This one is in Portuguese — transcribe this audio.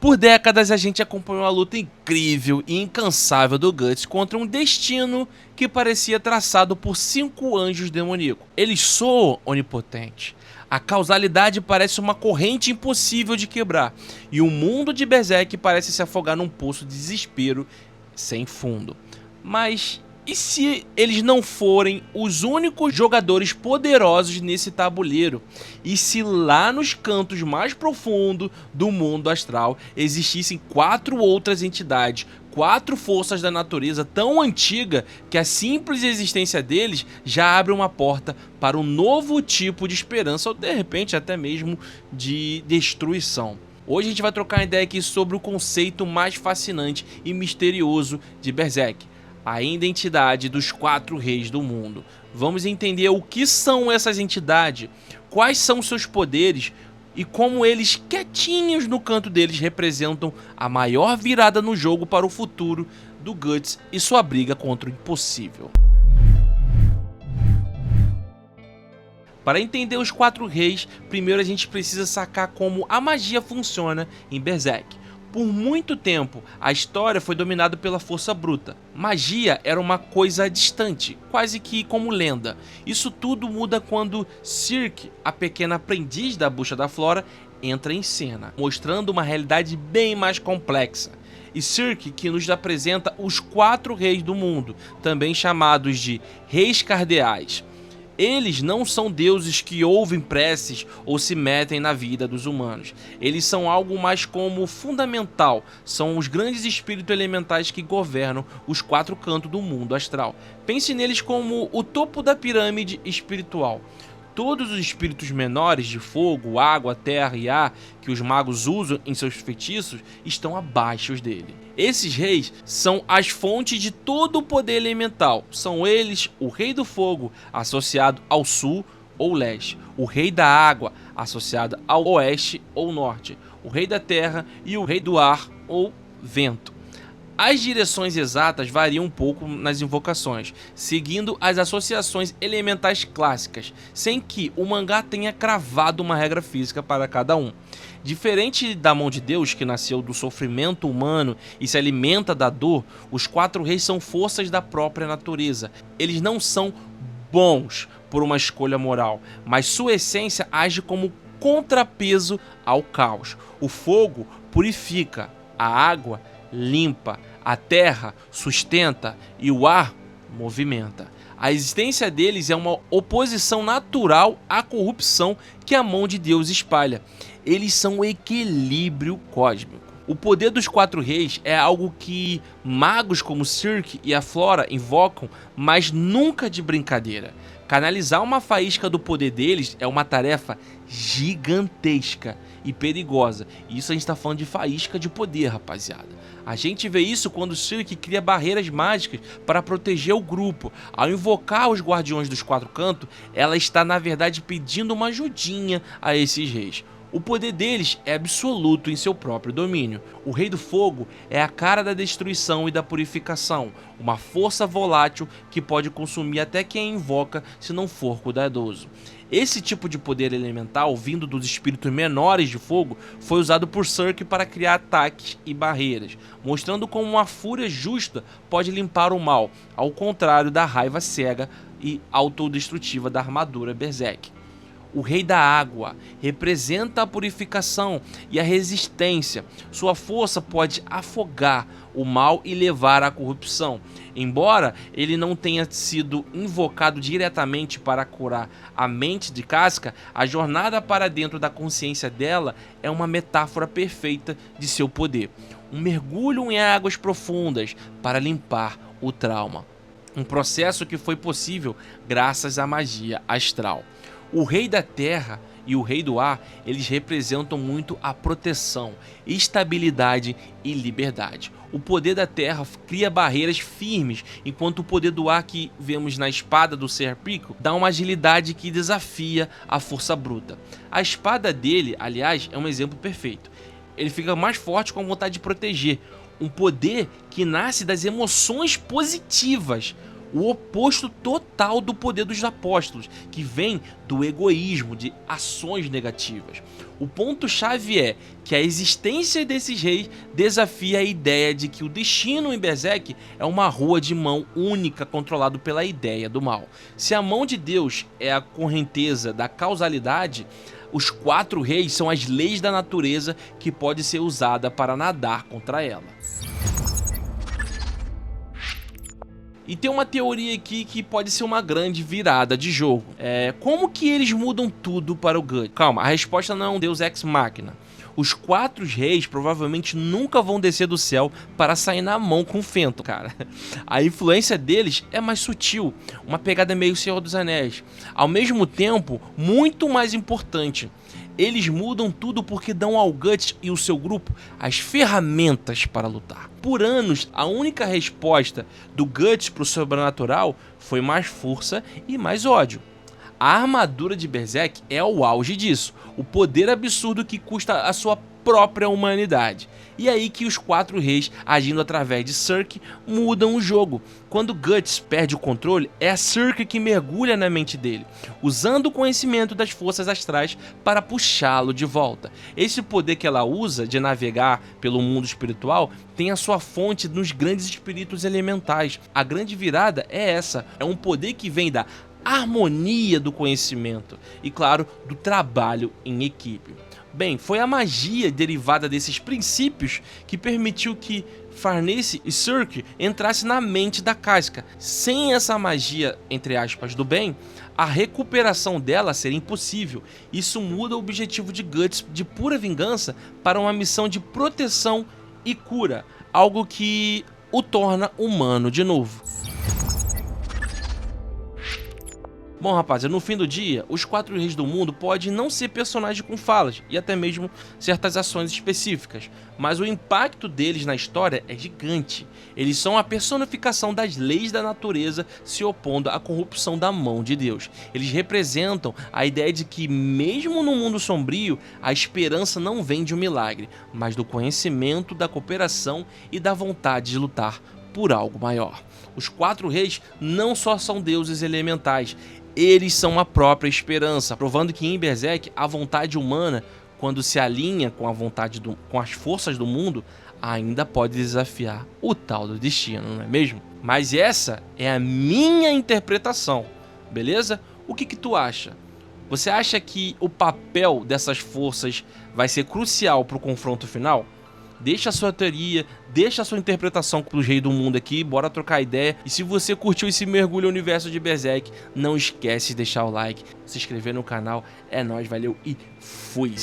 Por décadas a gente acompanhou a luta incrível e incansável do Guts contra um destino que parecia traçado por 5 anjos demoníacos. Eles soam onipotentes. A causalidade parece uma corrente impossível de quebrar, e o mundo de Berserk parece se afogar num poço de desespero sem fundo. Mas e se eles não forem os únicos jogadores poderosos nesse tabuleiro? E se lá nos cantos mais profundos do mundo astral existissem 4 outras entidades, 4 forças da natureza tão antiga que a simples existência deles já abre uma porta para um novo tipo de esperança ou de repente até mesmo de destruição? Hoje a gente vai trocar uma ideia aqui sobre o conceito mais fascinante e misterioso de Berserk, a identidade dos 4 reis do mundo. Vamos entender o que são essas entidades, quais são seus poderes e como eles, quietinhos no canto deles, representam a maior virada no jogo para o futuro do Guts e sua briga contra o impossível. Para entender os 4 reis, primeiro a gente precisa sacar como a magia funciona em Berserk. Por muito tempo, a história foi dominada pela força bruta. Magia era uma coisa distante, quase que como lenda. Isso tudo muda quando Circe, a pequena aprendiz da Bucha da Flora, entra em cena, mostrando uma realidade bem mais complexa. E Circe que nos apresenta os 4 reis do mundo, também chamados de Reis Cardeais. Eles não são deuses que ouvem preces ou se metem na vida dos humanos. Eles são algo mais como fundamental, são os grandes espíritos elementais que governam os 4 cantos do mundo astral. Pense neles como o topo da pirâmide espiritual. Todos os espíritos menores de fogo, água, terra e ar que os magos usam em seus feitiços estão abaixo dele. Esses reis são as fontes de todo o poder elemental. São eles o Rei do Fogo, associado ao sul ou leste, o Rei da Água, associado ao oeste ou norte, o Rei da Terra e o Rei do Ar ou vento. As direções exatas variam um pouco nas invocações, seguindo as associações elementais clássicas, sem que o mangá tenha cravado uma regra física para cada um. Diferente da mão de Deus, que nasceu do sofrimento humano e se alimenta da dor, os 4 reis são forças da própria natureza. Eles não são bons por uma escolha moral, mas sua essência age como contrapeso ao caos. O fogo purifica, a água limpa, a terra sustenta e o ar movimenta. A existência deles é uma oposição natural à corrupção que a mão de Deus espalha. Eles são o equilíbrio cósmico. O poder dos 4 reis é algo que magos como Circe e a Flora invocam, mas nunca de brincadeira. Canalizar uma faísca do poder deles é uma tarefa gigantesca e perigosa. E isso a gente está falando de faísca de poder, rapaziada. A gente vê isso quando Circe cria barreiras mágicas para proteger o grupo. Ao invocar os guardiões dos 4 cantos, ela está na verdade pedindo uma ajudinha a esses reis. O poder deles é absoluto em seu próprio domínio. O Rei do Fogo é a cara da destruição e da purificação, uma força volátil que pode consumir até quem invoca se não for cuidadoso. Esse tipo de poder elemental, vindo dos espíritos menores de fogo, foi usado por Circe para criar ataques e barreiras, mostrando como uma fúria justa pode limpar o mal, ao contrário da raiva cega e autodestrutiva da armadura Berserk. O Rei da Água representa a purificação e a resistência. Sua força pode afogar o mal e levar à corrupção. Embora ele não tenha sido invocado diretamente para curar a mente de Casca, a jornada para dentro da consciência dela é uma metáfora perfeita de seu poder. Um mergulho em águas profundas para limpar o trauma. Um processo que foi possível graças à magia astral. O Rei da Terra e o Rei do Ar, eles representam muito a proteção, estabilidade e liberdade. O poder da Terra cria barreiras firmes, enquanto o poder do ar que vemos na espada do Serpico dá uma agilidade que desafia a força bruta. A espada dele, aliás, é um exemplo perfeito. Ele fica mais forte com a vontade de proteger, um poder que nasce das emoções positivas. o oposto total do poder dos apóstolos, que vem do egoísmo, de ações negativas. O ponto-chave é que a existência desses reis desafia a ideia de que o destino em Berserk é uma rua de mão única controlado pela ideia do mal. Se a mão de Deus é a correnteza da causalidade, os 4 reis são as leis da natureza que pode ser usada para nadar contra ela. E tem uma teoria aqui que pode ser uma grande virada de jogo. Como que eles mudam tudo para o Guts? Calma, a resposta não é um deus ex machina. Os 4 reis provavelmente nunca vão descer do céu para sair na mão com o Fenton, cara. A influência deles é mais sutil, uma pegada meio Senhor dos Anéis. Ao mesmo tempo, muito mais importante, eles mudam tudo porque dão ao Guts e o seu grupo as ferramentas para lutar. Por anos, a única resposta do Guts para o sobrenatural foi mais força e mais ódio. A armadura de Berserk é o auge disso, o poder absurdo que custa a sua própria humanidade. E aí que os 4 reis, agindo através de Circe, mudam o jogo. Quando Guts perde o controle, é a Circe que mergulha na mente dele, usando o conhecimento das forças astrais para puxá-lo de volta. Esse poder que ela usa de navegar pelo mundo espiritual tem a sua fonte nos grandes espíritos elementais. A grande virada é essa, é um poder que vem da harmonia do conhecimento e, claro, do trabalho em equipe. Bem, foi a magia derivada desses princípios que permitiu que Farnese e Circe entrasse na mente da casca. Sem essa magia, entre aspas, do bem, a recuperação dela seria impossível. Isso muda o objetivo de Guts de pura vingança para uma missão de proteção e cura, algo que o torna humano de novo. Bom, rapaziada, no fim do dia, os 4 reis do mundo podem não ser personagens com falas e até mesmo certas ações específicas, mas o impacto deles na história é gigante. Eles são a personificação das leis da natureza se opondo à corrupção da mão de Deus. Eles representam a ideia de que, mesmo no mundo sombrio, a esperança não vem de um milagre, mas do conhecimento, da cooperação e da vontade de lutar por algo maior. Os 4 reis não só são deuses elementais, eles são a própria esperança, provando que em Berserk a vontade humana, quando se alinha com a vontade com as forças do mundo, ainda pode desafiar o tal do destino, não é mesmo? Mas essa é a minha interpretação, beleza? O que tu acha? Você acha que o papel dessas forças vai ser crucial para o confronto final? Deixa a sua teoria, deixa a sua interpretação para os reis do mundo aqui, bora trocar ideia. E se você curtiu esse mergulho no universo de Berserk, não esquece de deixar o like, se inscrever no canal. É nóis, valeu e fui!